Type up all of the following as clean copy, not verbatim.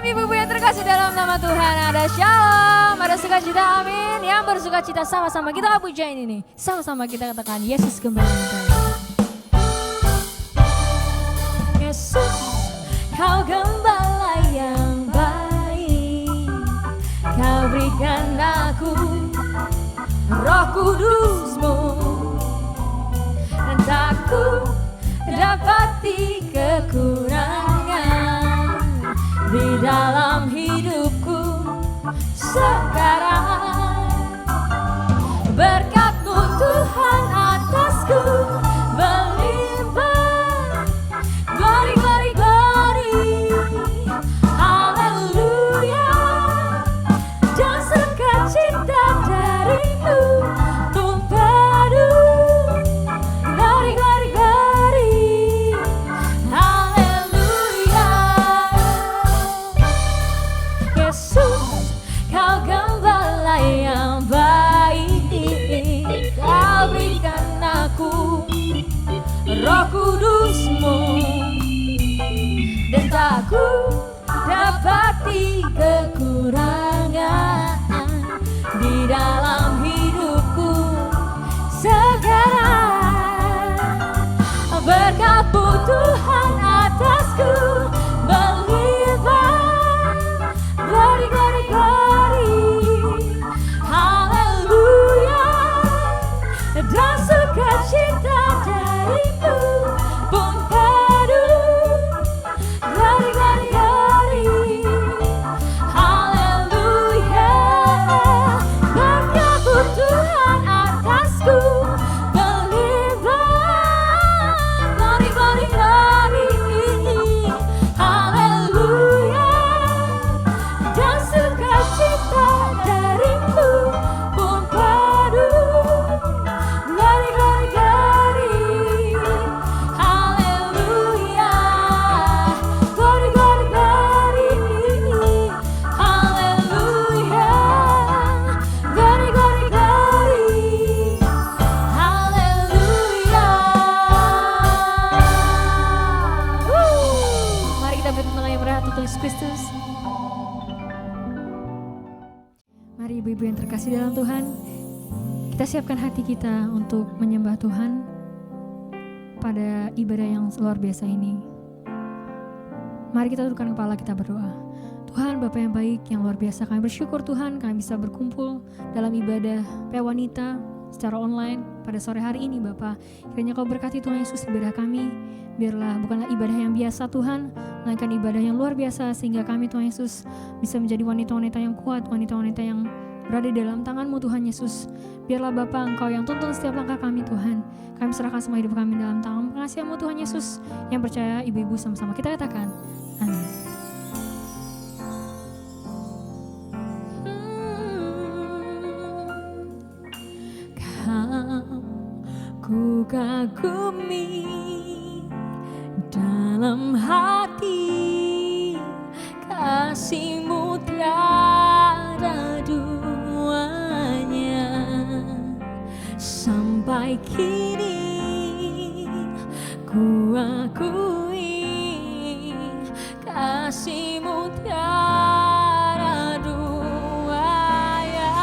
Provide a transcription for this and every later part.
ibu-ibu yang terkasih dalam nama Tuhan, ada shalom, ada sukacita, amin. Yang bersukacita sama-sama kita pujain ini. Sama-sama kita katakan Yesus kembali. Yesus, kau gembala yang baik, kau berikan aku Roh Kudus-Mu, dan takku dapati kekurangan di dalam hidupku sekarang. Berkat-Mu Tuhan atasku melimpah, glory, glory, glory, haleluya, dan sukacita darimu tumpah-padu, glory, glory, glory, haleluya. Yesus, kau gembala yang baik, kau berikan aku Roh Kudus-Mu, dan takku dapati kekurangan di dalam hidupku sekarang. Berkat-Mu Tuhan atasku melimpah, glory, glory, glory, haleluya, dan sukacita darimu pun penuh, glory, glory, glory, haleluya. Berkat-Mu Tuhan atasku melimpah, glory, glory, glory, haleluya, dan sukacita darimu pun penuh, glory, glory, glory, haleluya, glory, glory, glory, haleluya, glory, glory, glory, haleluya. Mari kita beri tepuk tangan yang meriah untuk Yesus Kristus. Mari ibu-ibu yang terkasih dalam Tuhan, kita siapkan hati kita untuk menyembah Tuhan pada ibadah yang luar biasa ini. Mari kita tundukkan kepala, kita berdoa. Tuhan Bapa yang baik, yang luar biasa, kami bersyukur Tuhan kami bisa berkumpul dalam ibadah PA Wanita secara online pada sore hari ini Bapa. Kiranya Kau berkati Tuhan Yesus ibadah kami. Biarlah bukanlah ibadah yang biasa Tuhan, melainkan ibadah yang luar biasa, sehingga kami Tuhan Yesus bisa menjadi wanita-wanita yang kuat, wanita-wanita yang berada di dalam tangan-Mu Tuhan Yesus. Biarlah Bapa Engkau yang tuntun setiap langkah kami Tuhan. Kami serahkan semua hidup kami dalam tangan pengasihan-Mu Tuhan Yesus. Yang percaya ibu-ibu sama-sama kita katakan amin. Ku kagumi dalam hati, kasih-Mu tiada duanya. Sampai kini ku akui, kasih-Mu tiada duanya.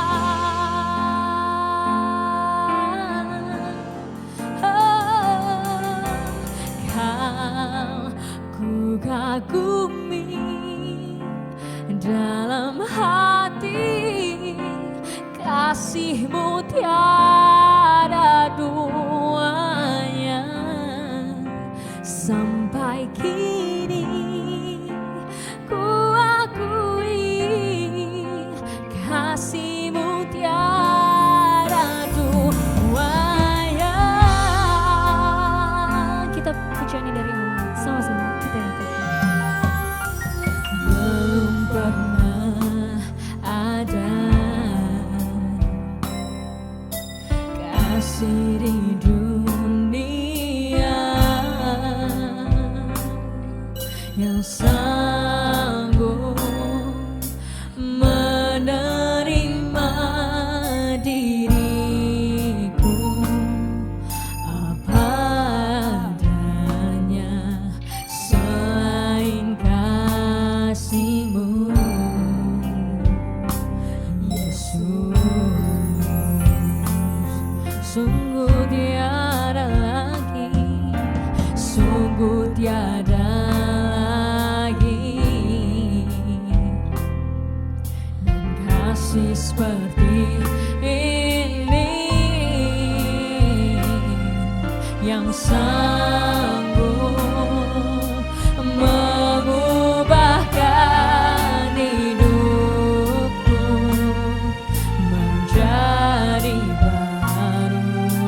Ku kagumi dalam hati, kasih-Mu tiada duanya. Sampai kini ku akui, kasih-Mu tiada duanya. Kita pujiannya dari awal, sama-sama kita katakan. Belum pernah ada kasih di dunia yang sanggup menerima diriku apa adanya selain kasih-Mu. Sungguh tiada lagi, sungguh tiada lagi, dan kasih seperti ini yang sanggup mengubahkan hidupku menjadi baru.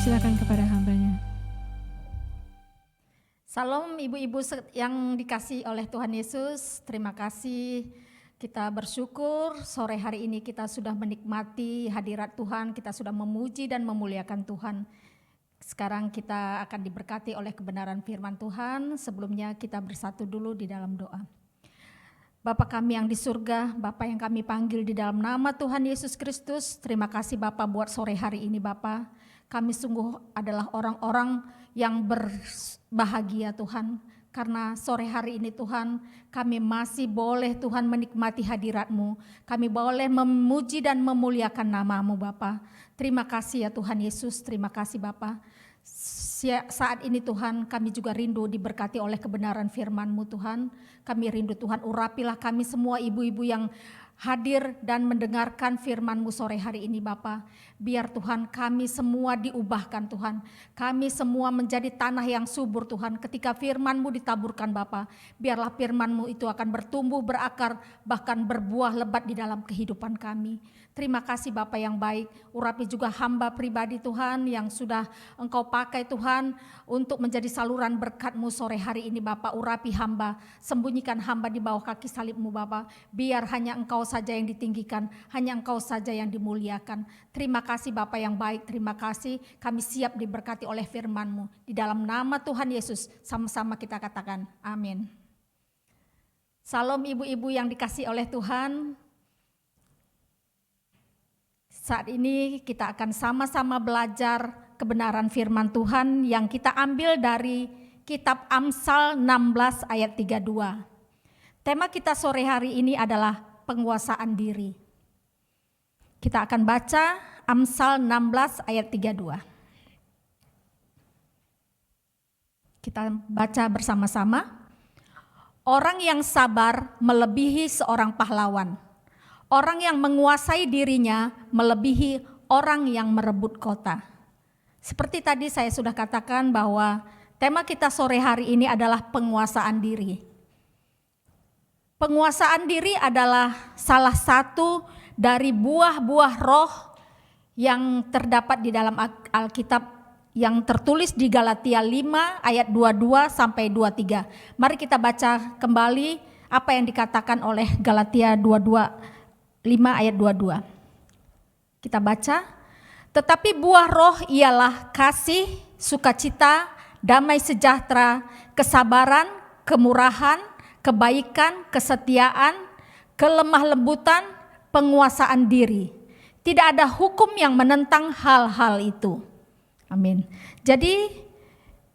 persilakan kepada hambanya. Salam ibu-ibu yang dikasihi oleh Tuhan Yesus, terima kasih. Kita bersyukur sore hari ini kita sudah menikmati hadirat Tuhan, kita sudah memuji dan memuliakan Tuhan. Sekarang kita akan diberkati oleh kebenaran firman Tuhan. Sebelumnya kita bersatu dulu di dalam doa. Bapa kami yang di surga, Bapa yang kami panggil di dalam nama Tuhan Yesus Kristus, terima kasih Bapa buat sore hari ini Bapa. Kami sungguh adalah orang-orang yang berbahagia Tuhan, karena sore hari ini Tuhan kami masih boleh Tuhan menikmati hadirat-Mu. Kami boleh memuji dan memuliakan nama-Mu Bapa. Terima kasih ya Tuhan Yesus, terima kasih Bapa. Saat ini Tuhan kami juga rindu diberkati oleh kebenaran firman-Mu Tuhan. Kami rindu Tuhan urapilah kami semua ibu-ibu yang hadir dan mendengarkan firman-Mu sore hari ini Bapa. Biar Tuhan kami semua diubahkan Tuhan. Kami semua menjadi tanah yang subur Tuhan. Ketika firman-Mu ditaburkan Bapa, biarlah firman-Mu itu akan bertumbuh, berakar, bahkan berbuah lebat di dalam kehidupan kami. Terima kasih Bapa yang baik. Urapi juga hamba pribadi Tuhan yang sudah Engkau pakai Tuhan untuk menjadi saluran berkat-Mu sore hari ini Bapa. Urapi hamba, sembunyikan hamba di bawah kaki salib-Mu Bapa. Biar hanya Engkau saja yang ditinggikan, hanya Engkau saja yang dimuliakan. Terima kasih Bapa yang baik, terima kasih. Kami siap diberkati oleh firman-Mu. Di dalam nama Tuhan Yesus sama-sama kita katakan amin. Salam ibu-ibu yang dikasihi oleh Tuhan. Saat ini kita akan sama-sama belajar kebenaran firman Tuhan yang kita ambil dari kitab Amsal 16 ayat 32. Tema kita sore hari ini adalah penguasaan diri. Kita akan baca Amsal 16 ayat 32. Kita baca bersama-sama. Orang yang sabar melebihi seorang pahlawan. Orang yang menguasai dirinya melebihi orang yang merebut kota. Seperti tadi saya sudah katakan bahwa tema kita sore hari ini adalah penguasaan diri. Penguasaan diri adalah salah satu dari buah-buah roh yang terdapat di dalam Alkitab yang tertulis di Galatia 5 ayat 22 sampai 23. Mari kita baca kembali apa yang dikatakan oleh Galatia 5 ayat 22. Kita baca, tetapi buah roh ialah kasih, sukacita, damai sejahtera, kesabaran, kemurahan, kebaikan, kesetiaan, kelemah lembutan, penguasaan diri. Tidak ada hukum yang menentang hal-hal itu. Amin. Jadi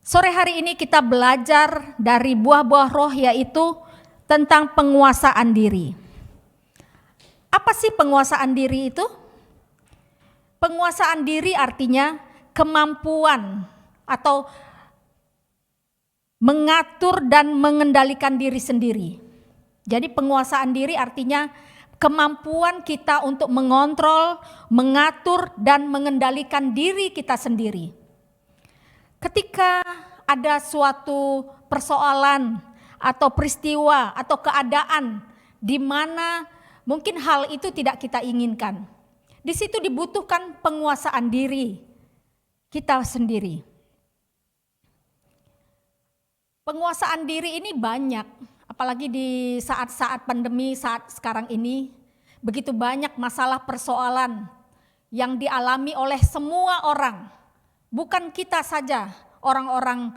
sore hari ini kita belajar dari buah-buah roh yaitu tentang penguasaan diri. Apa sih penguasaan diri itu? Penguasaan diri artinya kemampuan atau mengatur dan mengendalikan diri sendiri. Jadi penguasaan diri artinya kemampuan kita untuk mengontrol, mengatur dan mengendalikan diri kita sendiri. Ketika ada suatu persoalan atau peristiwa atau keadaan di mana mungkin hal itu tidak kita inginkan. Di situ dibutuhkan penguasaan diri kita sendiri. Penguasaan diri ini banyak, apalagi di saat-saat pandemi saat sekarang ini. Begitu banyak masalah persoalan yang dialami oleh semua orang. Bukan kita saja orang-orang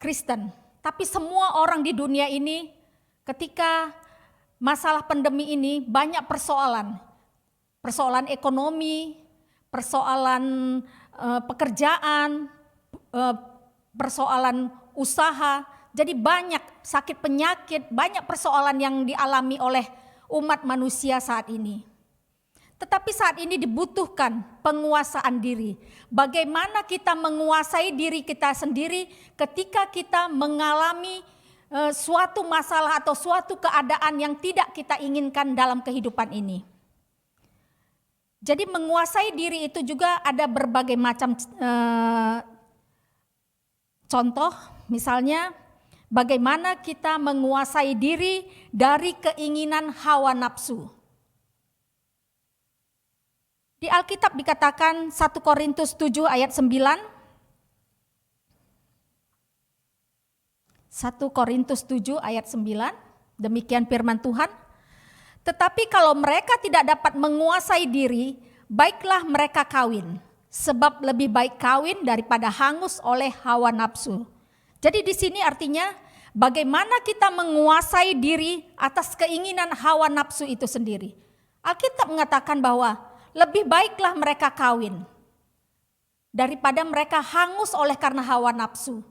Kristen, tapi semua orang di dunia ini ketika masalah pandemi ini banyak persoalan. Persoalan ekonomi, persoalan pekerjaan, persoalan usaha. Jadi banyak sakit penyakit, banyak persoalan yang dialami oleh umat manusia saat ini. Tetapi saat ini dibutuhkan penguasaan diri. Bagaimana kita menguasai diri kita sendiri ketika kita mengalami suatu masalah atau suatu keadaan yang tidak kita inginkan dalam kehidupan ini. Jadi menguasai diri itu juga ada berbagai macam contoh, misalnya bagaimana kita menguasai diri dari keinginan hawa nafsu. Di Di Alkitab dikatakan 1 Korintus 7 ayat 9. 1 Korintus 7 ayat 9, demikian firman Tuhan. Tetapi kalau mereka tidak dapat menguasai diri, baiklah mereka kawin. Sebab lebih baik kawin daripada hangus oleh hawa nafsu. Jadi di sini artinya bagaimana kita menguasai diri atas keinginan hawa nafsu itu sendiri. Alkitab mengatakan bahwa lebih baiklah mereka kawin daripada mereka hangus oleh karena hawa nafsu.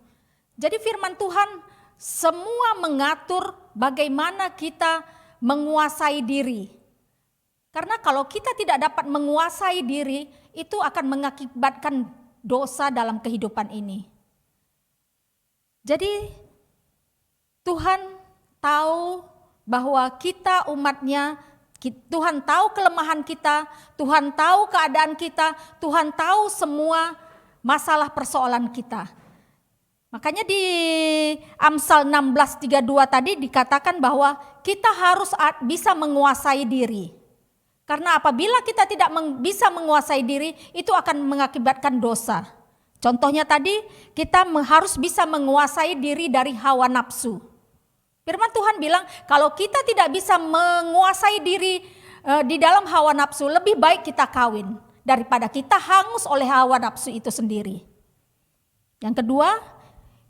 Jadi firman Tuhan semua mengatur bagaimana kita menguasai diri. Karena kalau kita tidak dapat menguasai diri, itu akan mengakibatkan dosa dalam kehidupan ini. Jadi Tuhan tahu bahwa kita umatnya, Tuhan tahu kelemahan kita, Tuhan tahu keadaan kita, Tuhan tahu semua masalah persoalan kita. Makanya di Amsal 16:32 tadi dikatakan bahwa kita harus bisa menguasai diri. Karena apabila kita tidak bisa menguasai diri, itu akan mengakibatkan dosa. Contohnya tadi, kita harus bisa menguasai diri dari hawa nafsu. Firman Tuhan bilang, kalau kita tidak bisa menguasai diri di dalam hawa nafsu, lebih baik kita kawin daripada kita hangus oleh hawa nafsu itu sendiri. Yang kedua,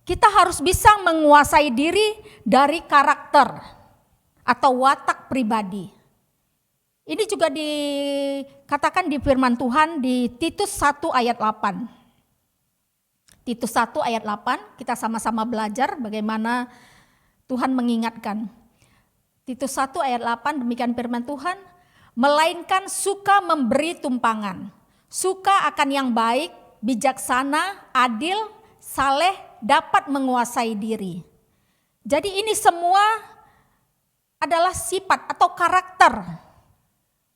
kita harus bisa menguasai diri dari karakter atau watak pribadi. Ini juga dikatakan di firman Tuhan di Titus 1 ayat 8. Titus 1 ayat 8, kita sama-sama belajar bagaimana Tuhan mengingatkan. Titus 1 ayat 8, demikian firman Tuhan, melainkan suka memberi tumpangan, suka akan yang baik, bijaksana, adil, saleh, dapat menguasai diri. Jadi ini semua adalah sifat atau karakter,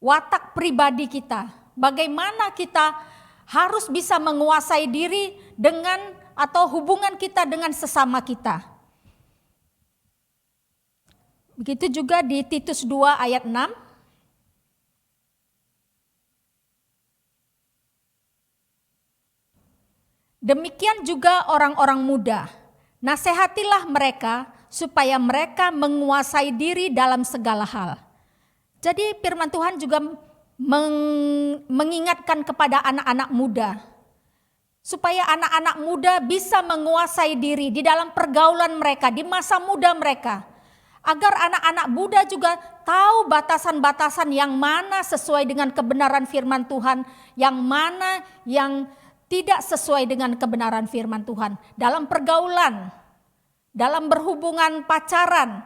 watak pribadi kita. Bagaimana kita harus bisa menguasai diri dengan atau hubungan kita dengan sesama kita. Begitu juga di Titus 2 ayat 6. Demikian juga orang-orang muda, nasihatilah mereka supaya mereka menguasai diri dalam segala hal. Jadi firman Tuhan juga mengingatkan kepada anak-anak muda, supaya anak-anak muda bisa menguasai diri di dalam pergaulan mereka, di masa muda mereka. Agar anak-anak muda juga tahu batasan-batasan yang mana sesuai dengan kebenaran firman Tuhan, yang mana yang tidak sesuai dengan kebenaran firman Tuhan. Dalam pergaulan, dalam berhubungan pacaran.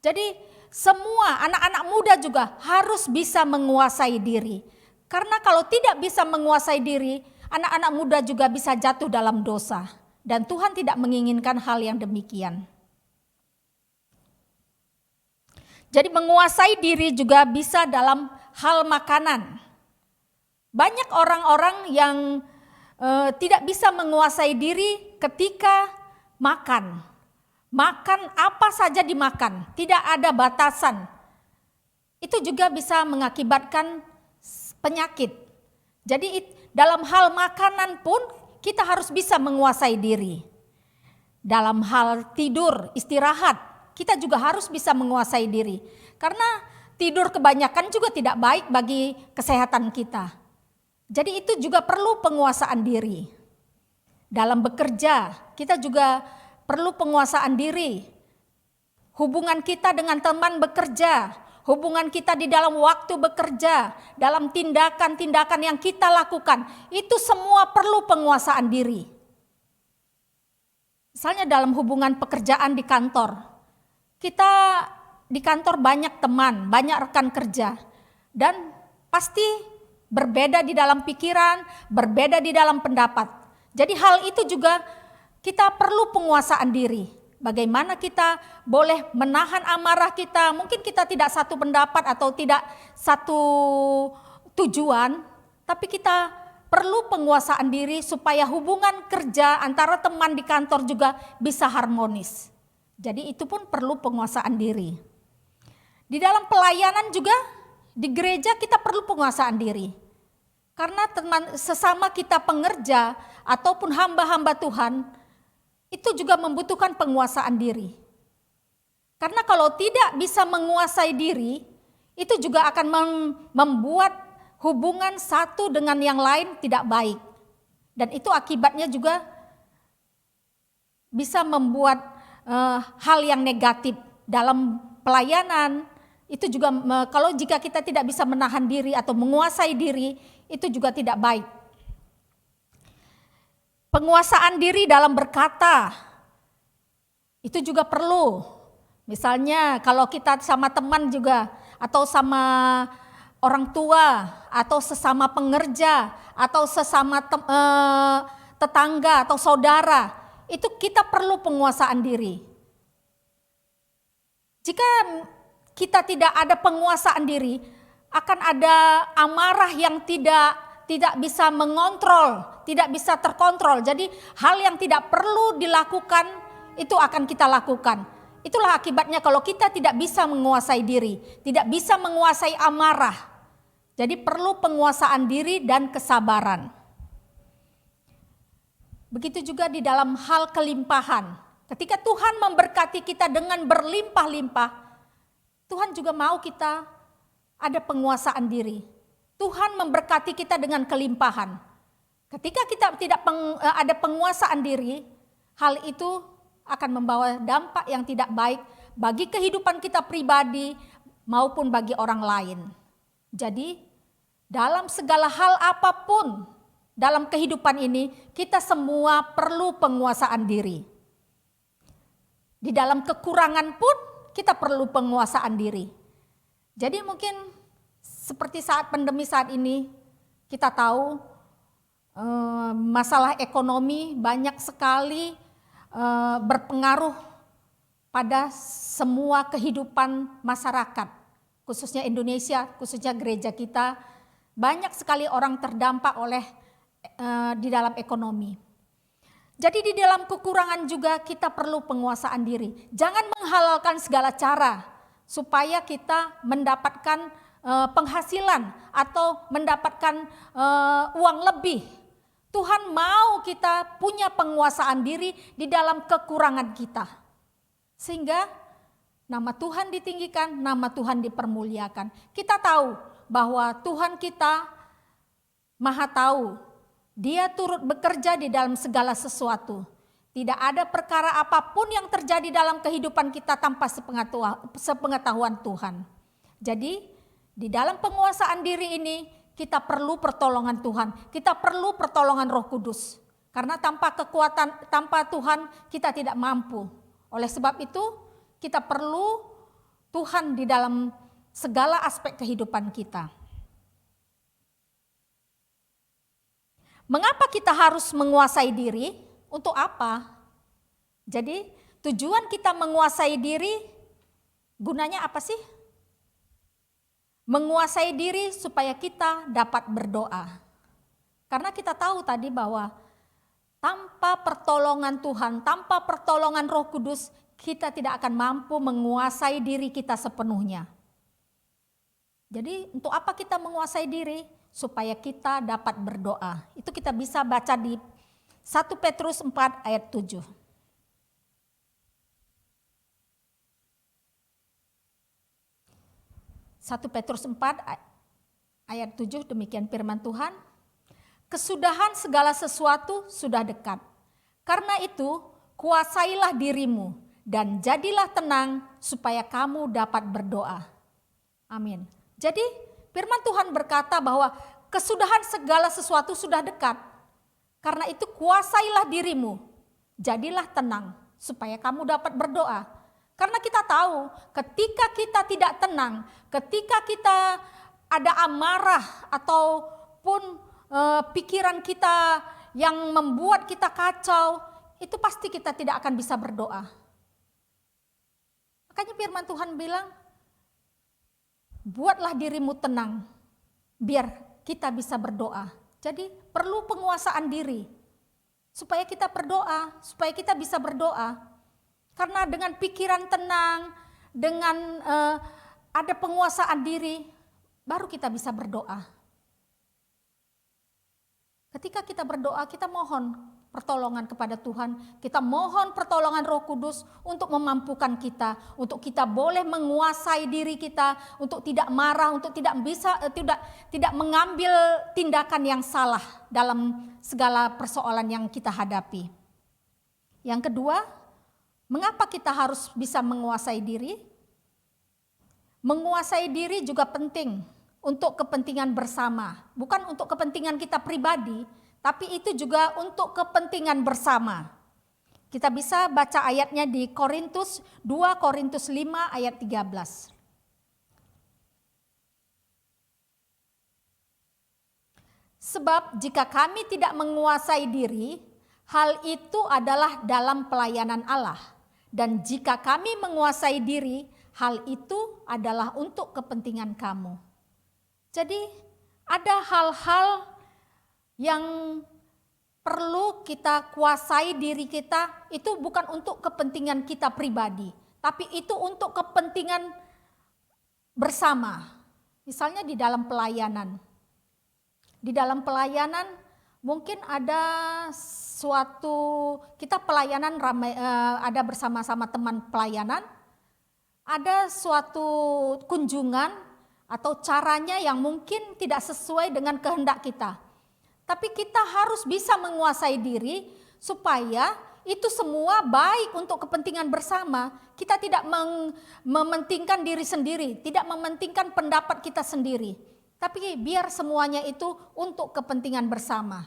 Jadi semua anak-anak muda juga harus bisa menguasai diri. Karena kalau tidak bisa menguasai diri, anak-anak muda juga bisa jatuh dalam dosa. Dan Tuhan tidak menginginkan hal yang demikian. Jadi menguasai diri juga bisa dalam hal makanan. Banyak orang-orang yang tidak bisa menguasai diri ketika makan. Makan apa saja dimakan, tidak ada batasan. Itu juga bisa mengakibatkan penyakit. Jadi dalam hal makanan pun kita harus bisa menguasai diri. Dalam hal tidur, istirahat, kita juga harus bisa menguasai diri. Karena tidur kebanyakan juga tidak baik bagi kesehatan kita. Jadi itu juga perlu penguasaan diri. Dalam bekerja, kita juga perlu penguasaan diri. Hubungan kita dengan teman bekerja, hubungan kita di dalam waktu bekerja, dalam tindakan-tindakan yang kita lakukan, itu semua perlu penguasaan diri. Misalnya dalam hubungan pekerjaan di kantor, kita di kantor banyak teman, banyak rekan kerja, dan pasti berbeda di dalam pikiran, berbeda di dalam pendapat. Jadi hal itu juga kita perlu penguasaan diri. Bagaimana kita boleh menahan amarah kita. Mungkin kita tidak satu pendapat atau tidak satu tujuan. Tapi kita perlu penguasaan diri supaya hubungan kerja antara teman di kantor juga bisa harmonis. Jadi itu pun perlu penguasaan diri. Di dalam pelayanan juga di gereja kita perlu penguasaan diri. Karena sesama kita pengerja ataupun hamba-hamba Tuhan, itu juga membutuhkan penguasaan diri. Karena kalau tidak bisa menguasai diri, itu juga akan membuat hubungan satu dengan yang lain tidak baik. Dan itu akibatnya juga bisa membuat hal yang negatif dalam pelayanan. Itu juga kalau jika kita tidak bisa menahan diri atau menguasai diri, itu juga tidak baik. Penguasaan diri dalam berkata, itu juga perlu. Misalnya kalau kita sama teman juga, atau sama orang tua, atau sesama pengerja, atau sesama tetangga atau saudara, itu kita perlu penguasaan diri. Jika kita tidak ada penguasaan diri, akan ada amarah yang tidak bisa mengontrol, tidak bisa terkontrol. Jadi hal yang tidak perlu dilakukan itu akan kita lakukan. Itulah akibatnya kalau kita tidak bisa menguasai diri, tidak bisa menguasai amarah. Jadi perlu penguasaan diri dan kesabaran. Begitu juga di dalam hal kelimpahan. Ketika Tuhan memberkati kita dengan berlimpah-limpah, Tuhan juga mau kita ada penguasaan diri. Tuhan memberkati kita dengan kelimpahan. Ketika kita tidak ada penguasaan diri, hal itu akan membawa dampak yang tidak baik bagi kehidupan kita pribadi maupun bagi orang lain. Jadi dalam segala hal apapun dalam kehidupan ini, kita semua perlu penguasaan diri. Di dalam kekurangan pun kita perlu penguasaan diri. Jadi mungkin seperti saat pandemi saat ini, kita tahu masalah ekonomi banyak sekali berpengaruh pada semua kehidupan masyarakat, khususnya Indonesia, khususnya gereja kita. Banyak sekali orang terdampak oleh di dalam ekonomi. Jadi di dalam kekurangan juga kita perlu penguasaan diri. Jangan menghalalkan segala cara supaya kita mendapatkan penghasilan atau mendapatkan uang lebih. Tuhan mau kita punya penguasaan diri di dalam kekurangan kita. Sehingga nama Tuhan ditinggikan, nama Tuhan dipermuliakan. Kita tahu bahwa Tuhan kita Maha tahu. Dia turut bekerja di dalam segala sesuatu. Tidak ada perkara apapun yang terjadi dalam kehidupan kita tanpa sepengetahuan Tuhan. Jadi di dalam penguasaan diri ini kita perlu pertolongan Tuhan. Kita perlu pertolongan Roh Kudus. Karena tanpa kekuatan, tanpa Tuhan kita tidak mampu. Oleh sebab itu kita perlu Tuhan di dalam segala aspek kehidupan kita. Mengapa kita harus menguasai diri? Untuk apa? Jadi tujuan kita menguasai diri, gunanya apa sih? Menguasai diri supaya kita dapat berdoa. Karena kita tahu tadi bahwa tanpa pertolongan Tuhan, tanpa pertolongan Roh Kudus, kita tidak akan mampu menguasai diri kita sepenuhnya. Jadi untuk apa kita menguasai diri? Supaya kita dapat berdoa. Itu kita bisa baca di 1 Petrus 4 ayat 7. 1 Petrus 4 ayat 7 demikian firman Tuhan. Kesudahan segala sesuatu sudah dekat. Karena itu kuasailah dirimu dan jadilah tenang supaya kamu dapat berdoa. Amin. Jadi firman Tuhan berkata bahwa kesudahan segala sesuatu sudah dekat. Karena itu kuasailah dirimu, jadilah tenang supaya kamu dapat berdoa. Karena kita tahu ketika kita tidak tenang, ketika kita ada amarah ataupun pikiran kita yang membuat kita kacau, itu pasti kita tidak akan bisa berdoa. Makanya firman Tuhan bilang, buatlah dirimu tenang, biar kita bisa berdoa. Jadi perlu penguasaan diri, supaya kita berdoa, supaya kita bisa berdoa. Karena dengan pikiran tenang, dengan ada penguasaan diri, baru kita bisa berdoa. Ketika kita berdoa, kita mohon pertolongan kepada Tuhan, kita mohon pertolongan Roh Kudus untuk memampukan kita, untuk kita boleh menguasai diri kita, untuk tidak marah, untuk tidak mengambil tindakan yang salah dalam segala persoalan yang kita hadapi. Yang kedua, mengapa kita harus bisa menguasai diri? Menguasai diri juga penting untuk kepentingan bersama, bukan untuk kepentingan kita pribadi, tapi itu juga untuk kepentingan bersama. Kita bisa baca ayatnya di 2 Korintus 5 ayat 13. Sebab jika kami tidak menguasai diri, hal itu adalah dalam pelayanan Allah. Dan jika kami menguasai diri, hal itu adalah untuk kepentingan kamu. Jadi ada hal-hal yang perlu kita kuasai diri kita, itu bukan untuk kepentingan kita pribadi, tapi itu untuk kepentingan bersama. Misalnya di dalam pelayanan. Di dalam pelayanan mungkin ada suatu, kita pelayanan ramai, ada bersama-sama teman pelayanan, ada suatu kunjungan atau caranya yang mungkin tidak sesuai dengan kehendak kita. Tapi kita harus bisa menguasai diri supaya itu semua baik untuk kepentingan bersama. Kita tidak mementingkan diri sendiri, tidak mementingkan pendapat kita sendiri. Tapi biar semuanya itu untuk kepentingan bersama.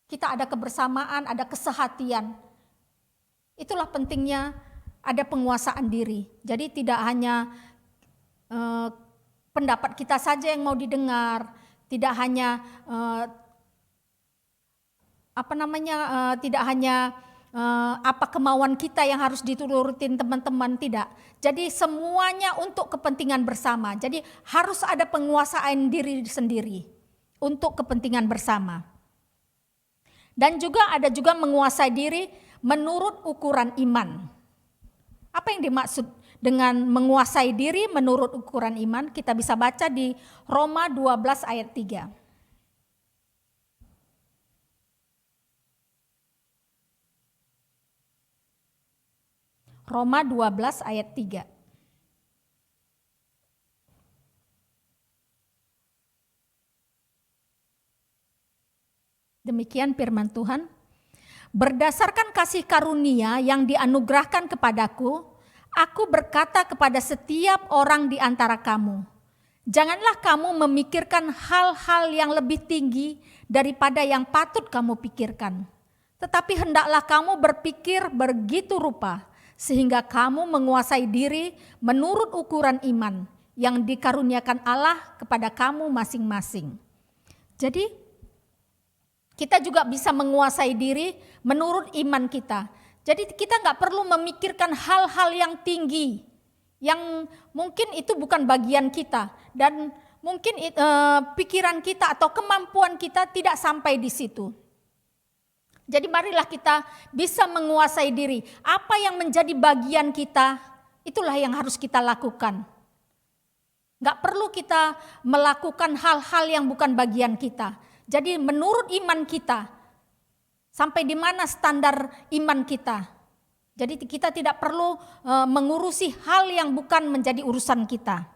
Kita ada kebersamaan, ada kesehatian. Itulah pentingnya ada penguasaan diri. Jadi tidak hanya pendapat kita saja yang mau didengar, tidak hanya tidak hanya apa kemauan kita yang harus diturutin teman-teman, tidak. Jadi semuanya untuk kepentingan bersama. Jadi harus ada penguasaan diri sendiri untuk kepentingan bersama. Dan juga ada juga menguasai diri menurut ukuran iman. Apa yang dimaksud dengan menguasai diri menurut ukuran iman? Kita bisa baca di Roma 12 ayat 3. Roma 12 ayat 3. Demikian firman Tuhan. Berdasarkan kasih karunia yang dianugerahkan kepadaku, aku berkata kepada setiap orang di antara kamu, janganlah kamu memikirkan hal-hal yang lebih tinggi daripada yang patut kamu pikirkan. Tetapi hendaklah kamu berpikir begitu rupa, sehingga kamu menguasai diri menurut ukuran iman yang dikaruniakan Allah kepada kamu masing-masing. Jadi kita juga bisa menguasai diri menurut iman kita. Jadi kita nggak perlu memikirkan hal-hal yang tinggi, yang mungkin itu bukan bagian kita, dan mungkin pikiran kita atau kemampuan kita tidak sampai di situ. Jadi marilah kita bisa menguasai diri. Apa yang menjadi bagian kita, itulah yang harus kita lakukan. Nggak perlu kita melakukan hal-hal yang bukan bagian kita. Jadi menurut iman kita, sampai di mana standar iman kita. Jadi kita tidak perlu mengurusi hal yang bukan menjadi urusan kita.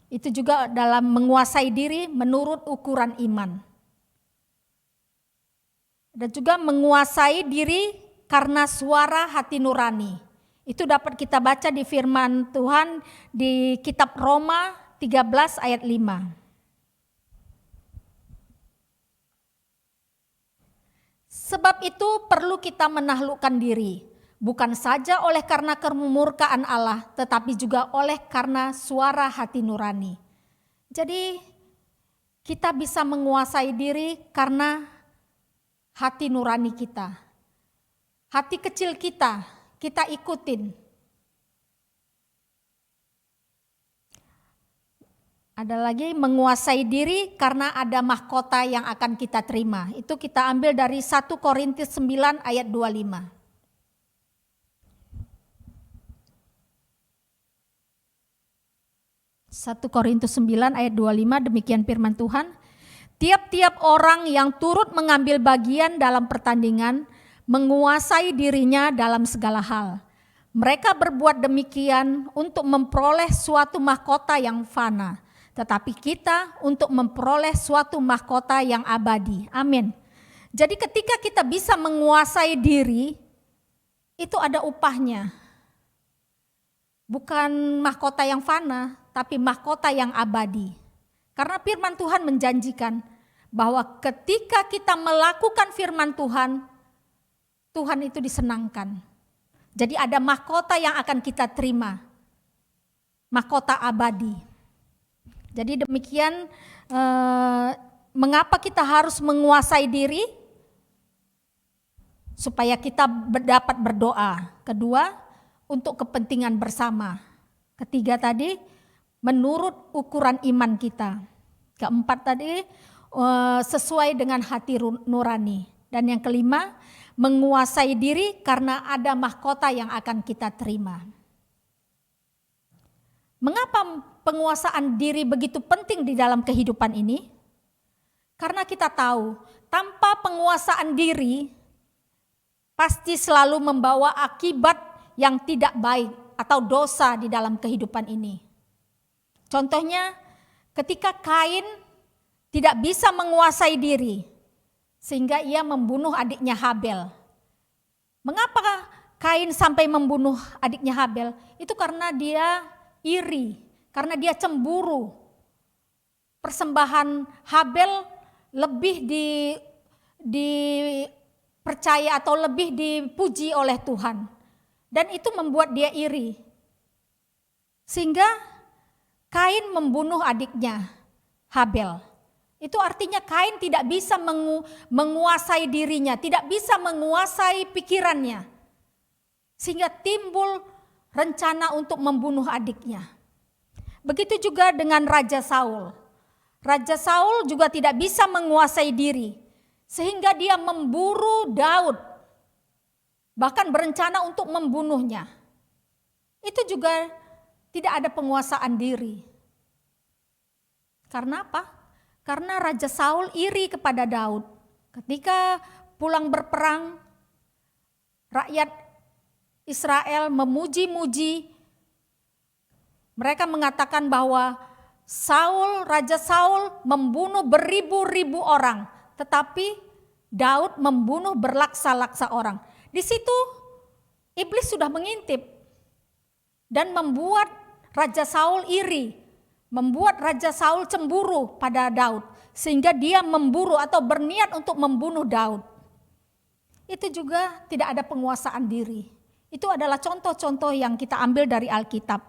Itu juga dalam menguasai diri menurut ukuran iman. Dan juga menguasai diri karena suara hati nurani. Itu dapat kita baca di firman Tuhan di kitab Roma 13 ayat 5. Sebab itu perlu kita menaklukkan diri, bukan saja oleh karena kemurkaan Allah, tetapi juga oleh karena suara hati nurani. Jadi kita bisa menguasai diri karena hati nurani kita. Hati kecil kita ikutin. Ada lagi menguasai diri karena ada mahkota yang akan kita terima. Itu kita ambil dari 1 Korintus 9 ayat 25. 1 Korintus 9 ayat 25, demikian firman Tuhan. Tiap-tiap orang yang turut mengambil bagian dalam pertandingan menguasai dirinya dalam segala hal. Mereka berbuat demikian untuk memperoleh suatu mahkota yang fana, tetapi kita untuk memperoleh suatu mahkota yang abadi. Amin. Jadi ketika kita bisa menguasai diri, itu ada upahnya. Bukan mahkota yang fana, tapi mahkota yang abadi. Karena firman Tuhan menjanjikan bahwa ketika kita melakukan firman Tuhan, Tuhan itu disenangkan. Jadi ada mahkota yang akan kita terima, mahkota abadi. Jadi demikian mengapa kita harus menguasai diri? Supaya kita dapat berdoa. Kedua, untuk kepentingan bersama. Ketiga tadi, menurut ukuran iman kita. Keempat tadi, sesuai dengan hati nurani. Dan yang kelima, menguasai diri karena ada mahkota yang akan kita terima. Mengapa penguasaan diri begitu penting di dalam kehidupan ini? Karena kita tahu, tanpa penguasaan diri, pasti selalu membawa akibat yang tidak baik atau dosa di dalam kehidupan ini. Contohnya, ketika Kain tidak bisa menguasai diri, sehingga ia membunuh adiknya Habel. Mengapa Kain sampai membunuh adiknya Habel? Itu karena dia iri, karena dia cemburu. Persembahan Habel lebih dipercaya atau lebih dipuji oleh Tuhan. Dan itu membuat dia iri. Sehingga Kain membunuh adiknya Habel. Itu artinya Kain tidak bisa menguasai dirinya, tidak bisa menguasai pikirannya. Sehingga timbul rencana untuk membunuh adiknya. Begitu juga dengan Raja Saul. Raja Saul juga tidak bisa menguasai diri. Sehingga dia memburu Daud. Bahkan berencana untuk membunuhnya. Itu juga tidak ada penguasaan diri. Karena apa? Karena Raja Saul iri kepada Daud. Ketika pulang berperang, rakyat Israel memuji-muji. Mereka mengatakan bahwa Raja Saul membunuh beribu-ribu orang. Tetapi Daud membunuh berlaksa-laksa orang. Di situ iblis sudah mengintip. Dan membuat Raja Saul iri. Membuat Raja Saul cemburu pada Daud. Sehingga dia memburu atau berniat untuk membunuh Daud. Itu juga tidak ada penguasaan diri. Itu adalah contoh-contoh yang kita ambil dari Alkitab.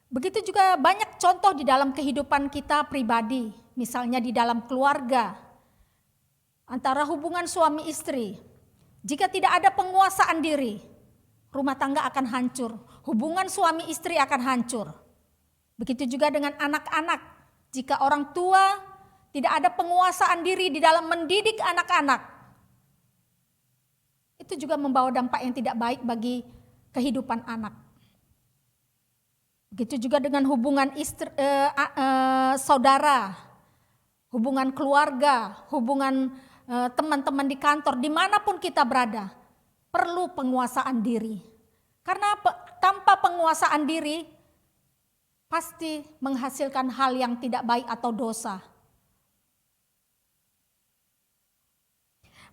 Begitu juga banyak contoh di dalam kehidupan kita pribadi. Misalnya di dalam keluarga. Antara hubungan suami istri. Jika tidak ada penguasaan diri, rumah tangga akan hancur. Hubungan suami istri akan hancur. Begitu juga dengan anak-anak. Jika orang tua tidak ada penguasaan diri di dalam mendidik anak-anak, itu juga membawa dampak yang tidak baik bagi kehidupan anak. Begitu juga dengan hubungan saudara, hubungan keluarga, hubungan teman-teman di kantor, dimanapun kita berada, perlu penguasaan diri. Karena tanpa penguasaan diri, pasti menghasilkan hal yang tidak baik atau dosa.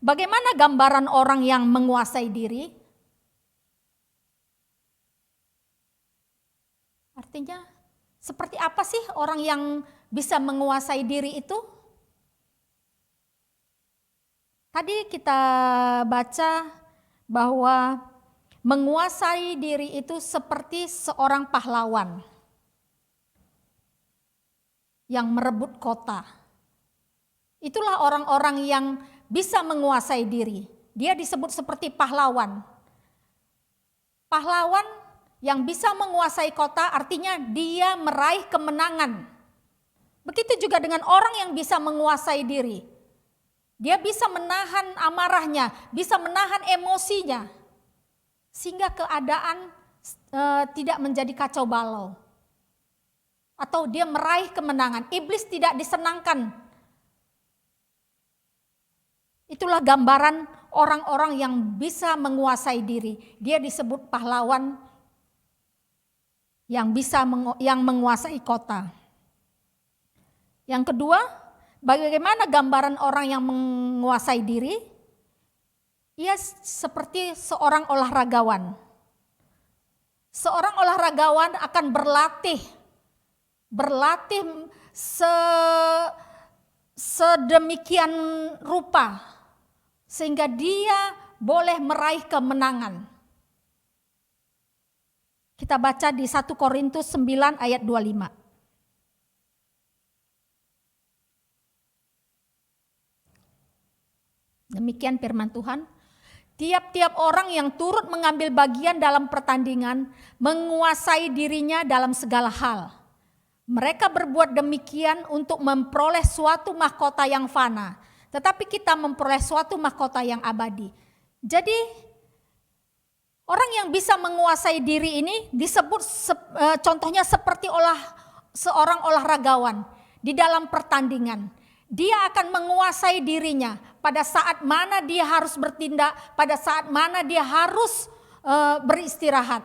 Bagaimana gambaran orang yang menguasai diri? Artinya, seperti apa sih orang yang bisa menguasai diri itu? Tadi kita baca bahwa menguasai diri itu seperti seorang pahlawan yang merebut kota. Itulah orang-orang yang bisa menguasai diri. Dia disebut seperti pahlawan. Pahlawan yang bisa menguasai kota artinya dia meraih kemenangan. Begitu juga dengan orang yang bisa menguasai diri. Dia bisa menahan amarahnya, bisa menahan emosinya. Sehingga keadaan tidak menjadi kacau balau. Atau dia meraih kemenangan. Iblis tidak disenangkan Itulah gambaran orang-orang yang bisa menguasai diri. Dia disebut pahlawan yang bisa yang menguasai kota. Yang kedua, bagaimana gambaran orang yang menguasai diri? Ia seperti seorang olahragawan. Seorang olahragawan akan berlatih sedemikian rupa sehingga dia boleh meraih kemenangan. Kita baca di 1 Korintus 9 ayat 25. Demikian firman Tuhan. Tiap-tiap orang yang turut mengambil bagian dalam pertandingan menguasai dirinya dalam segala hal. Mereka berbuat demikian untuk memperoleh suatu mahkota yang fana, tetapi kita memperoleh suatu mahkota yang abadi. Jadi orang yang bisa menguasai diri ini disebut contohnya seperti seorang olahragawan di dalam pertandingan. Dia akan menguasai dirinya pada saat mana dia harus bertindak, pada saat mana dia harus beristirahat.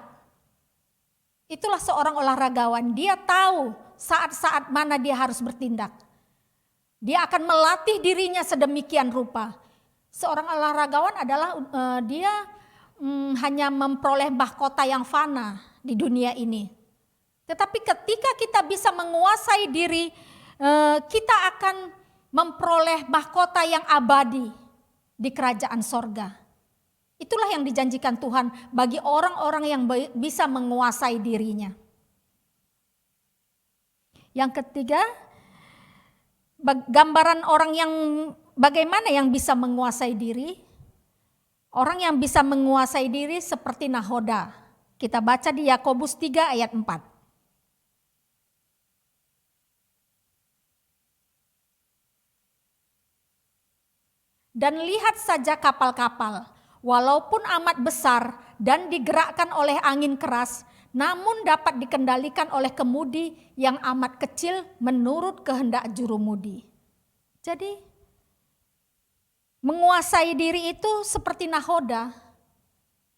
Itulah seorang olahragawan, dia tahu saat-saat mana dia harus bertindak. Dia akan melatih dirinya sedemikian rupa. Seorang olahragawan adalah dia hanya memperoleh mahkota yang fana di dunia ini. Tetapi ketika kita bisa menguasai diri, kita akan memperoleh mahkota yang abadi di kerajaan sorga. Itulah yang dijanjikan Tuhan bagi orang-orang yang bisa menguasai dirinya. Yang ketiga, gambaran orang yang bagaimana yang bisa menguasai diri. Orang yang bisa menguasai diri seperti nahoda. Kita baca di Yakobus 3 ayat 4. Dan lihat saja kapal-kapal, walaupun amat besar dan digerakkan oleh angin keras, namun dapat dikendalikan oleh kemudi yang amat kecil menurut kehendak jurumudi. Jadi menguasai diri itu seperti nahoda.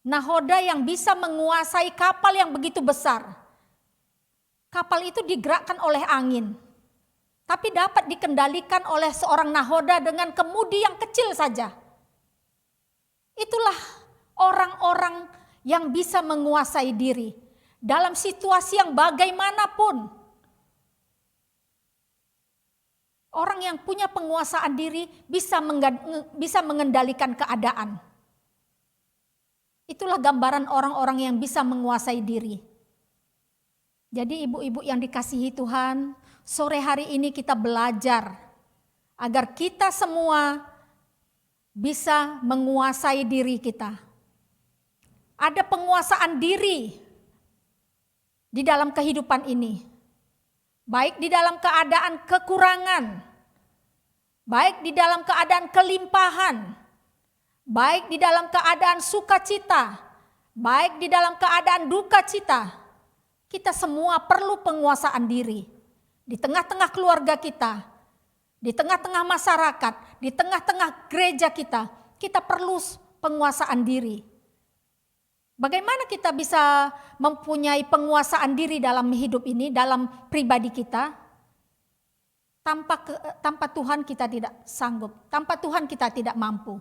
Nahoda yang bisa menguasai kapal yang begitu besar. Kapal itu digerakkan oleh angin, tapi dapat dikendalikan oleh seorang nahoda dengan kemudi yang kecil saja. Itulah orang-orang yang bisa menguasai diri dalam situasi yang bagaimanapun. Orang yang punya penguasaan diri bisa mengendalikan keadaan. Itulah gambaran orang-orang yang bisa menguasai diri. Jadi ibu-ibu yang dikasihi Tuhan, sore hari ini kita belajar agar kita semua bisa menguasai diri kita. Ada penguasaan diri di dalam kehidupan ini. Baik di dalam keadaan kekurangan, baik di dalam keadaan kelimpahan, baik di dalam keadaan sukacita, baik di dalam keadaan duka cita. Kita semua perlu penguasaan diri. Di tengah-tengah keluarga kita, di tengah-tengah masyarakat, di tengah-tengah gereja kita perlu penguasaan diri. Bagaimana kita bisa mempunyai penguasaan diri dalam hidup ini, dalam pribadi kita? Tanpa Tuhan kita tidak sanggup, tanpa Tuhan kita tidak mampu.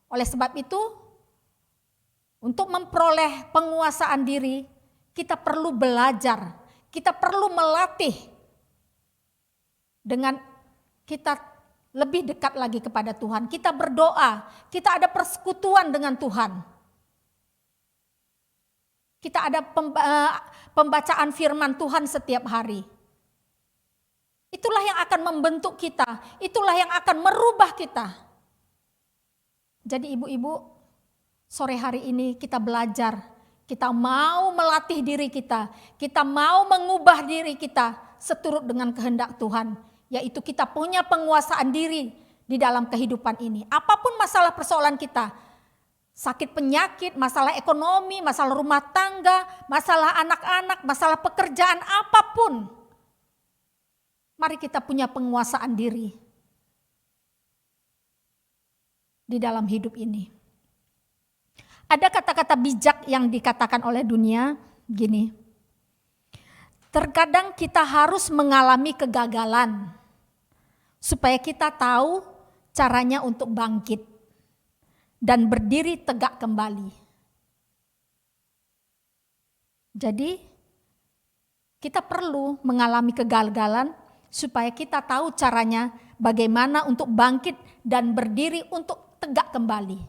Oleh sebab itu, untuk memperoleh penguasaan diri, kita perlu belajar, kita perlu melatih dengan kita lebih dekat lagi kepada Tuhan. Kita berdoa, kita ada persekutuan dengan Tuhan. Kita ada pembacaan firman Tuhan setiap hari. Itulah yang akan membentuk kita, itulah yang akan merubah kita. Jadi ibu-ibu, sore hari ini kita belajar, kita mau melatih diri kita mau mengubah diri kita seturut dengan kehendak Tuhan. Yaitu kita punya penguasaan diri di dalam kehidupan ini. Apapun masalah persoalan kita, sakit penyakit, masalah ekonomi, masalah rumah tangga, masalah anak-anak, masalah pekerjaan, apapun. Mari kita punya penguasaan diri. di dalam hidup ini. Ada kata-kata bijak yang dikatakan oleh dunia gini. Terkadang kita harus mengalami kegagalan supaya kita tahu caranya untuk bangkit dan berdiri tegak kembali. Jadi kita perlu mengalami kegagalan supaya kita tahu caranya bagaimana untuk bangkit dan berdiri untuk tegak kembali.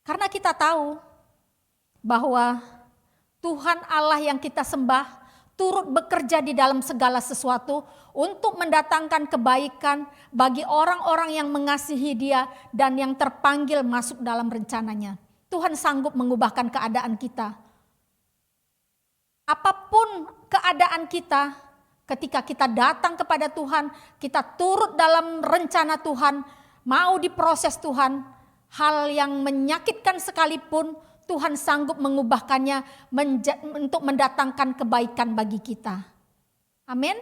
Karena kita tahu bahwa Tuhan Allah yang kita sembah turut bekerja di dalam segala sesuatu untuk mendatangkan kebaikan bagi orang-orang yang mengasihi Dia dan yang terpanggil masuk dalam rencananya. Tuhan sanggup mengubahkan keadaan kita. Apapun keadaan kita, ketika kita datang kepada Tuhan, kita turut dalam rencana Tuhan, mau diproses Tuhan, hal yang menyakitkan sekalipun Tuhan sanggup mengubahkannya untuk mendatangkan kebaikan bagi kita. Amin.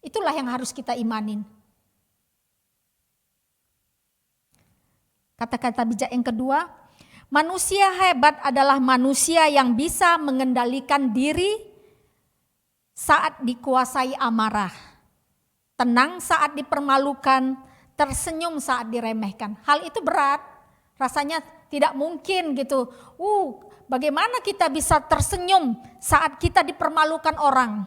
Itulah yang harus kita imanin. Kata-kata bijak yang kedua, manusia hebat adalah manusia yang bisa mengendalikan diri saat dikuasai amarah, tenang saat dipermalukan, tersenyum saat diremehkan. Hal itu berat. Rasanya tidak mungkin gitu. Bagaimana kita bisa tersenyum saat kita dipermalukan orang?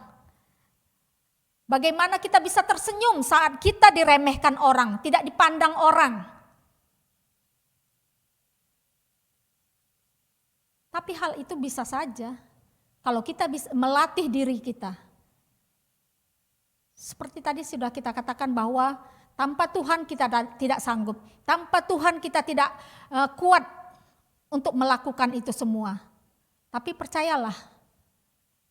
Bagaimana kita bisa tersenyum saat kita diremehkan orang, tidak dipandang orang? Tapi hal itu bisa saja kalau kita bisa melatih diri kita. Seperti tadi sudah kita katakan bahwa tanpa Tuhan kita tidak sanggup. Tanpa Tuhan kita tidak kuat untuk melakukan itu semua. Tapi percayalah,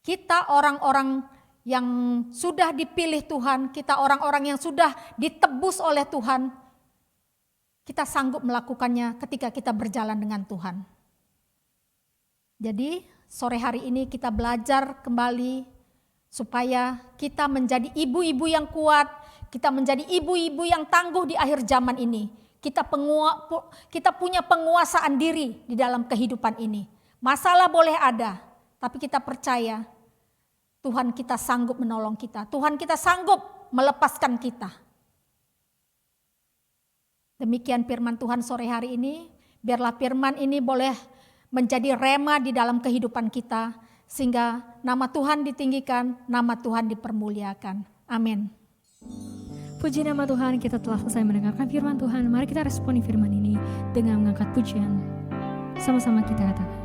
kita orang-orang yang sudah dipilih Tuhan, kita orang-orang yang sudah ditebus oleh Tuhan, kita sanggup melakukannya ketika kita berjalan dengan Tuhan. Jadi sore hari ini kita belajar kembali supaya kita menjadi ibu-ibu yang kuat, kita menjadi ibu-ibu yang tangguh di akhir zaman ini. Kita punya penguasaan diri di dalam kehidupan ini. Masalah boleh ada, tapi kita percaya Tuhan kita sanggup menolong kita. Tuhan kita sanggup melepaskan kita. Demikian firman Tuhan sore hari ini. Biarlah firman ini boleh menjadi rema di dalam kehidupan kita. Sehingga nama Tuhan ditinggikan, nama Tuhan dipermuliakan. Amin. Puji nama Tuhan, kita telah selesai mendengarkan firman Tuhan. Mari kita responi firman ini dengan mengangkat pujian. Sama-sama kita katakan.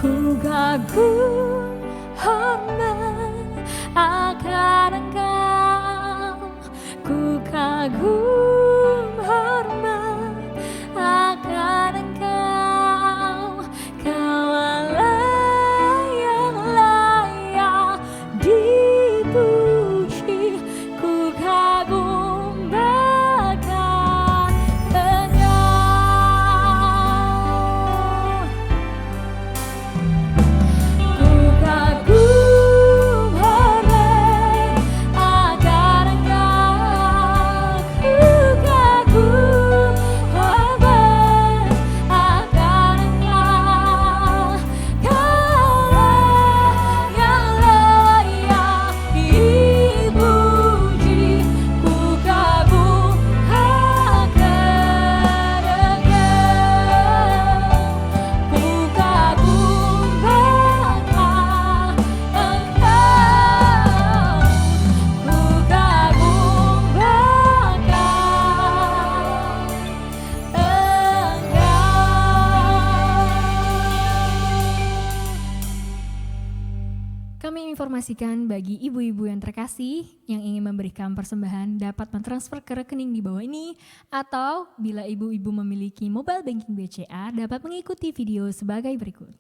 Ku kagum hormat akan Engkau. Ku kagum hormat akan Engkau. Kau Allah yang layak dipuji. Ku kagum akan Engkau. Ku kagum hormat akan Engkau. Ku kagum hormat akan Engkau. Kaulah yang layak dipuji. Ku kagum akan Engkau. Ku kagum akan Engkau. Ku kagum Kami informasikan bagi ibu-ibu yang terkasih yang ingin memberikan persembahan dapat mentransfer ke rekening di bawah ini, atau bila ibu-ibu memiliki mobile banking BCA dapat mengikuti video sebagai berikut.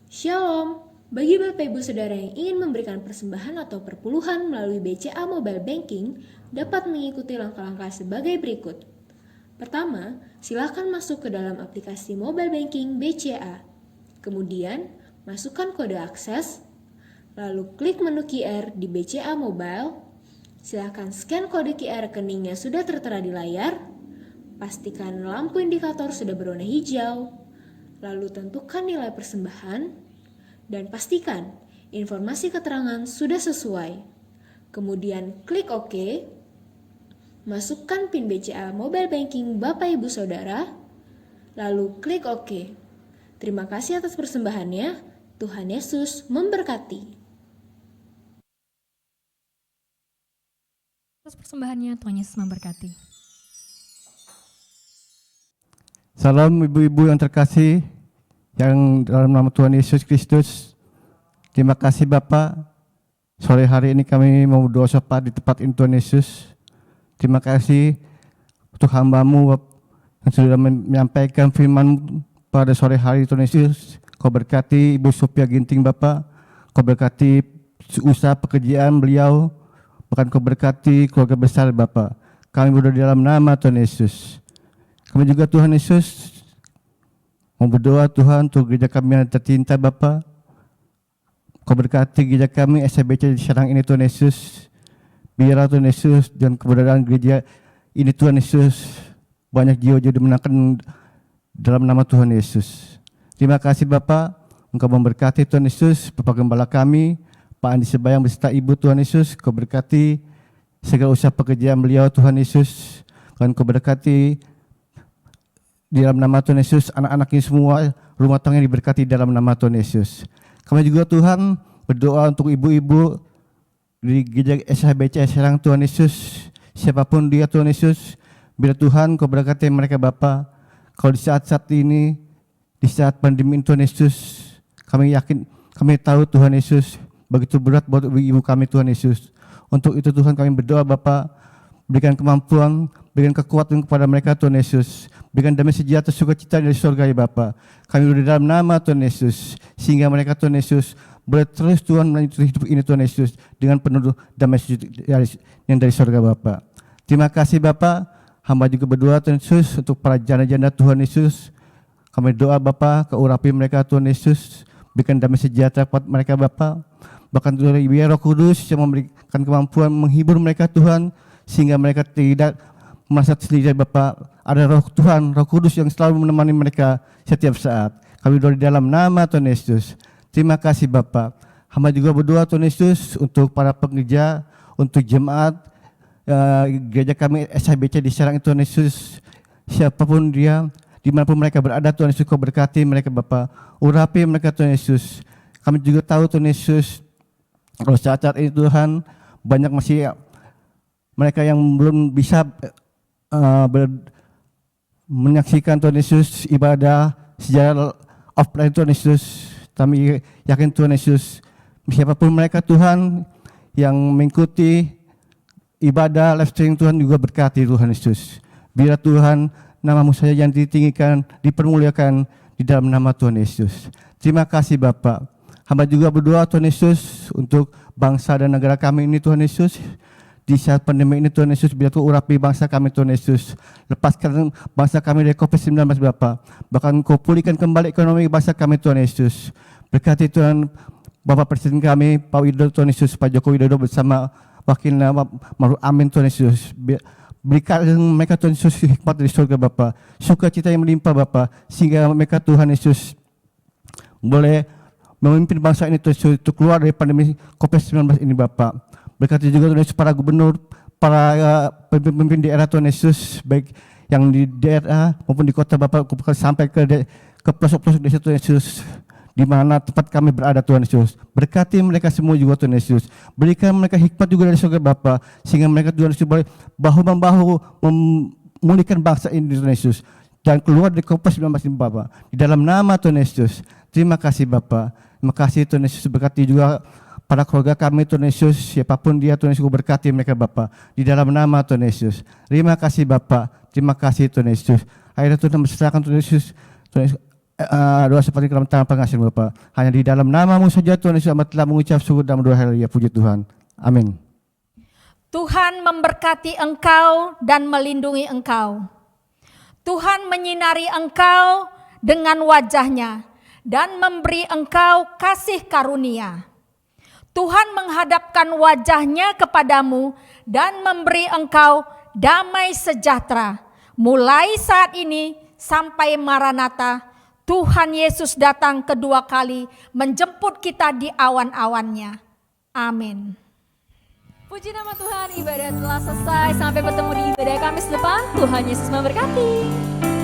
Shalom, bagi Bapak Ibu Saudara yang ingin memberikan persembahan atau perpuluhan melalui BCA Mobile Banking dapat mengikuti langkah-langkah sebagai berikut. Pertama, silakan masuk ke dalam aplikasi Mobile Banking BCA. Kemudian, masukkan kode akses. lalu klik menu QR di BCA Mobile. Silakan scan kode QR rekeningnya sudah tertera di layar. Pastikan lampu indikator sudah berwarna hijau. Lalu tentukan nilai persembahan dan pastikan informasi keterangan sudah sesuai. Kemudian klik OK. Masukkan PIN BCA Mobile Banking Bapak Ibu Saudara. Lalu klik OK. Terima kasih atas persembahannya. Tuhan Yesus memberkati. Atas persembahannya, Tuhan Yesus memberkati. Salam ibu-ibu yang terkasih, yang dalam nama Tuhan Yesus Kristus. Terima kasih Bapak. Sore hari ini kami mau berdoa syafaat di tempat ini Tuhan Yesus. Terima kasih untuk hamba-Mu yang sudah menyampaikan firman pada sore hari Tuhan Yesus. Kau berkati Ibu Sophia Ginting Bapak. Kau berkati usaha pekerjaan beliau. Bahkan Kau berkati keluarga besar Bapak. Kami berdoa di dalam nama Tuhan Yesus. Kami juga Tuhan Yesus mau berdoa Tuhan untuk gereja kami yang tercinta Bapak. Kau berkati gereja kami SBC di Serang ini Tuhan Yesus. Biarlah Tuhan Yesus dan keberadaan gereja ini Tuhan Yesus banyak jiwa-jiwa dimenangkan dalam nama Tuhan Yesus. Terima kasih Bapak, Engkau memberkati Tuhan Yesus, Bapak Gembala kami, Pak Andi Sebayang beserta Ibu Tuhan Yesus. Kau berkati segala usaha pekerjaan beliau Tuhan Yesus. Dan Kau berkati di dalam nama Tuhan Yesus, anak-anaknya semua, rumah tangga diberkati dalam nama Tuhan Yesus. Kami juga Tuhan berdoa untuk ibu-ibu di gereja SHBC Serang Tuhan Yesus. Siapapun dia Tuhan Yesus, bila Tuhan Kau berkati mereka Bapa. Kalau di saat-saat ini, di saat pandemi Tuhan Yesus, kami yakin, kami tahu Tuhan Yesus begitu berat buat ibu kami Tuhan Yesus. Untuk itu Tuhan kami berdoa Bapa, berikan kemampuan, berikan kekuatan kepada mereka Tuhan Yesus. Berikan damai sejahtera sukacita dari surga ya Bapa. Kami berdoa dalam nama Tuhan Yesus, sehingga mereka Tuhan Yesus boleh terus Tuhan melanjutkan hidup ini Tuhan Yesus dengan penuh damai sejahtera yang dari surga Bapa. Terima kasih Bapa. Hamba juga berdoa Tuhan Yesus untuk para janda-janda Tuhan Yesus. Kami doa Bapa, Kau urapi mereka Tuhan Yesus, berikan damai sejahtera kepada mereka Bapa. Bahkan Tuhan biar Roh Kudus yang memberikan kemampuan menghibur mereka Tuhan, sehingga mereka tidak merasa sendiri Bapa. Ada Roh Tuhan, Roh Kudus yang selalu menemani mereka setiap saat. Kami doa di dalam nama Tuhan Yesus. Terima kasih Bapa. Hamba juga berdoa Tuhan Yesus untuk para pengerja, untuk jemaat gereja kami SHBC di Serang Tuhan Yesus. Siapapun dia, dimanapun mereka berada Tuhan Yesus, Kau berkati mereka Bapa. Urapi mereka Tuhan Yesus. Kami juga tahu Tuhan Yesus, kalau saat ini Tuhan, banyak masih mereka yang belum bisa menyaksikan Tuhan Yesus ibadah secara offline Tuhan Yesus. Kami yakin Tuhan Yesus, siapapun mereka Tuhan yang mengikuti ibadah live streaming Tuhan juga berkati Tuhan Yesus. Biar Tuhan nama-Mu saja yang ditinggikan, dipermuliakan di dalam nama Tuhan Yesus. Terima kasih Bapak. Hamba juga berdoa Tuhan Yesus untuk bangsa dan negara kami ini Tuhan Yesus. Di saat pandemi ini Tuhan Yesus, biar Kau urapi bangsa kami Tuhan Yesus. Lepaskan bangsa kami dari COVID-19 Bapa. Bahkan Kau pulihkan kembali ekonomi bangsa kami Tuhan Yesus. Berkati Tuhan Bapak Presiden kami, Pak Widodo Tuhan Yesus, Pak Joko Widodo bersama Wakilnya Maruf Amin Tuhan Yesus. Berikan mereka Tuhan Yesus hikmat dari surga Bapa. Sukacita yang melimpah Bapa, sehingga mereka Tuhan Yesus boleh memimpin bangsa ini Tuhan Yesus untuk keluar dari pandemi COVID-19 ini Bapa. Berkati juga Tuhan Yesus para gubernur, para pemimpin daerah Tuhan Yesus, baik yang di daerah maupun di kota Bapak, sampai ke pelosok-pelosok desa Tuhan Yesus, di mana tempat kami berada Tuhan Yesus. Berkati mereka semua juga Tuhan Yesus. Berikan mereka hikmat juga dari surga Bapa, sehingga mereka Tuhan Yesus boleh bahu-membahu memulihkan bangsa ini Tuhan Yesus, dan keluar dari COVID-19 ini Bapa. Di dalam nama Tuhan Yesus. Terima kasih Bapa. Terima kasih Tuhan Yesus. Berkati juga para keluarga kami Tuhan Yesus, siapapun dia Tuhan Yesus, berkati mereka Bapa. Di dalam nama Tuhan Yesus. Terima kasih Bapa. Terima kasih Tuhan Yesus. Akhirnya Tuhan berserahkan Tuhan Yesus. Tuhan Yesus doa seperti dalam tangan pengasihan Bapa. Hanya di dalam nama-Mu saja Tuhan Yesus amat telah mengucap syukur dan berdoa haleluya, puji Tuhan. Amin. Tuhan memberkati engkau dan melindungi engkau. Tuhan menyinari engkau dengan wajah-Nya dan memberi engkau kasih karunia. Tuhan menghadapkan wajahnya kepadamu dan memberi engkau damai sejahtera. Mulai saat ini sampai Maranatha, Tuhan Yesus datang kedua kali menjemput kita di awan-awannya. Amin. Puji nama Tuhan, ibadah telah selesai. Sampai bertemu di ibadah Kamis depan. Tuhan Yesus memberkati.